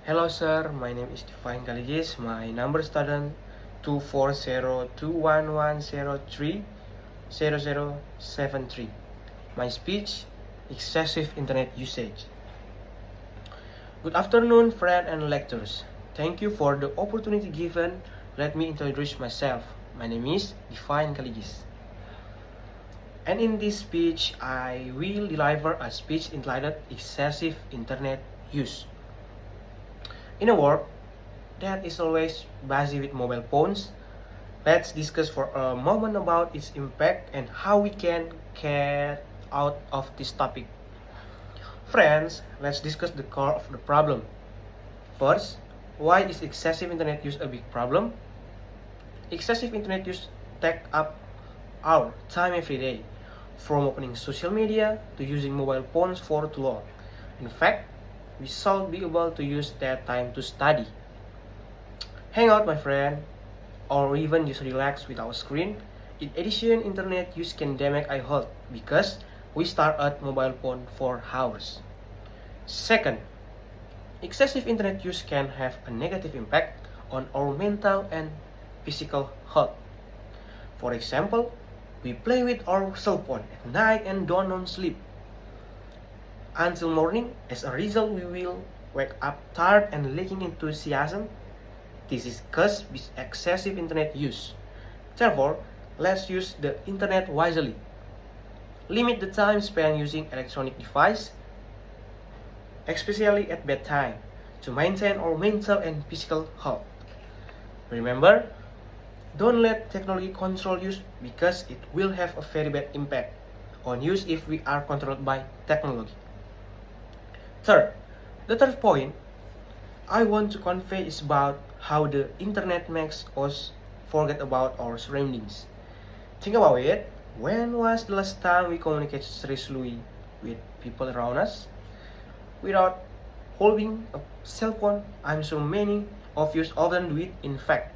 Hello sir, my name is Divine Kaligis. My number student 2402110300073. My speech, excessive internet usage. Good afternoon, friend and lectors. Thank you for the opportunity given. Let me introduce myself. My name is Divine Kaligis. And in this speech, I will deliver a speech entitled Excessive Internet Use. In a world that is always busy with mobile phones, let's discuss for a moment about its impact and how we can get out of this topic. Friends, let's discuss the core of the problem. First, why is excessive internet use a big problem? Excessive internet use takes up our time every day, from opening social media to using mobile phones for too long. In fact, we should be able to use that time to study, hang out my friend, or even just relax with our screen. In addition, internet use can damage our health because we stare at mobile phone for hours. Second, excessive internet use can have a negative impact on our mental and physical health. For example, we play with our cell phone at night and don't sleep until morning. As a result, we will wake up tired and lacking enthusiasm. This is caused by excessive internet use. Therefore, let's use the internet wisely. Limit the time spent using electronic device, especially at bedtime, to maintain our mental and physical health. Remember, don't let technology control you because it will have a very bad impact on use if we are controlled by technology. Third, the third point I want to convey is about how the internet makes us forget about our surroundings. Think about it. When was the last time we communicated seriously with people around us without holding a cell phone? I'm sure many of you often do it. In fact,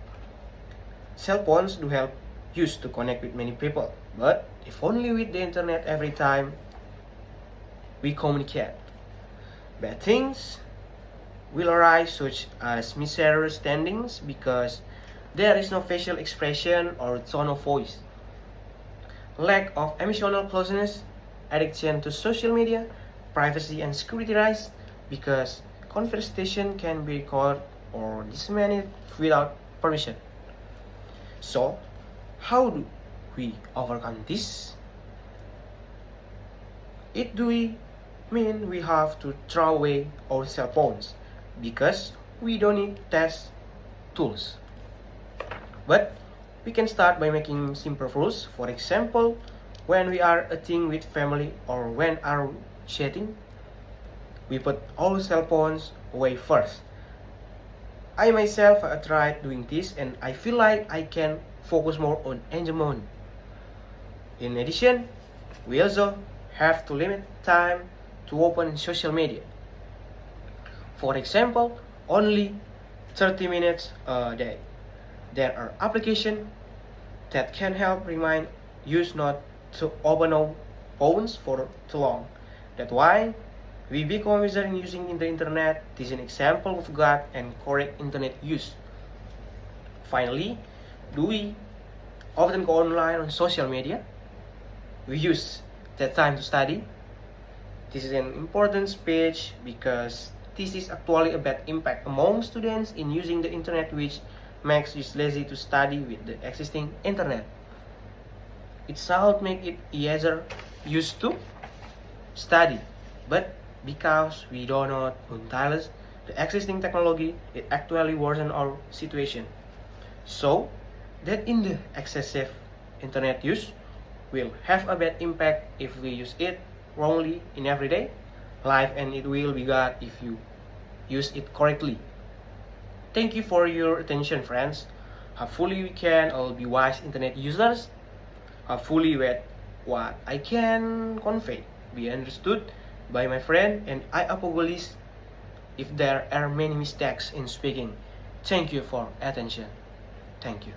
cell phones do help us to connect with many people, but if only with the internet every time we communicate, bad things will arise such as misunderstandings because there is no facial expression or tone of voice, lack of emotional closeness, addiction to social media, privacy and security rise because conversation can be recorded or disseminated without permission. So, how do we overcome this? It do we mean we have to throw away our cell phones because we don't need test tools. But we can start by making simple rules. For example, when we are eating with family or when are chatting, we put all cell phones away first. I myself tried doing this and I feel like I can focus more on enjoyment. In addition, we also have to limit time to open social media. For example, only 30 minutes a day. There are applications that can help remind you not to open our phones for too long. That's why we become wiser in using the internet. This is an example of good and correct internet use. Finally, do we often go online on social media? We use that time to study. This is an important speech because this is actually a bad impact among students in using the internet, which makes us lazy to study with the existing internet. It shall make it easier used to study, but because we do not utilize the existing technology, it actually worsens our situation. So, that in the excessive internet use will have a bad impact if we use it wrongly in everyday life, and it will be good if you use it correctly. Thank you for your attention, friends. Hopefully we can all be wise internet users. Hopefully with what I can convey be understood by my friend, and I apologize if there are many mistakes in speaking. Thank you for attention. Thank you.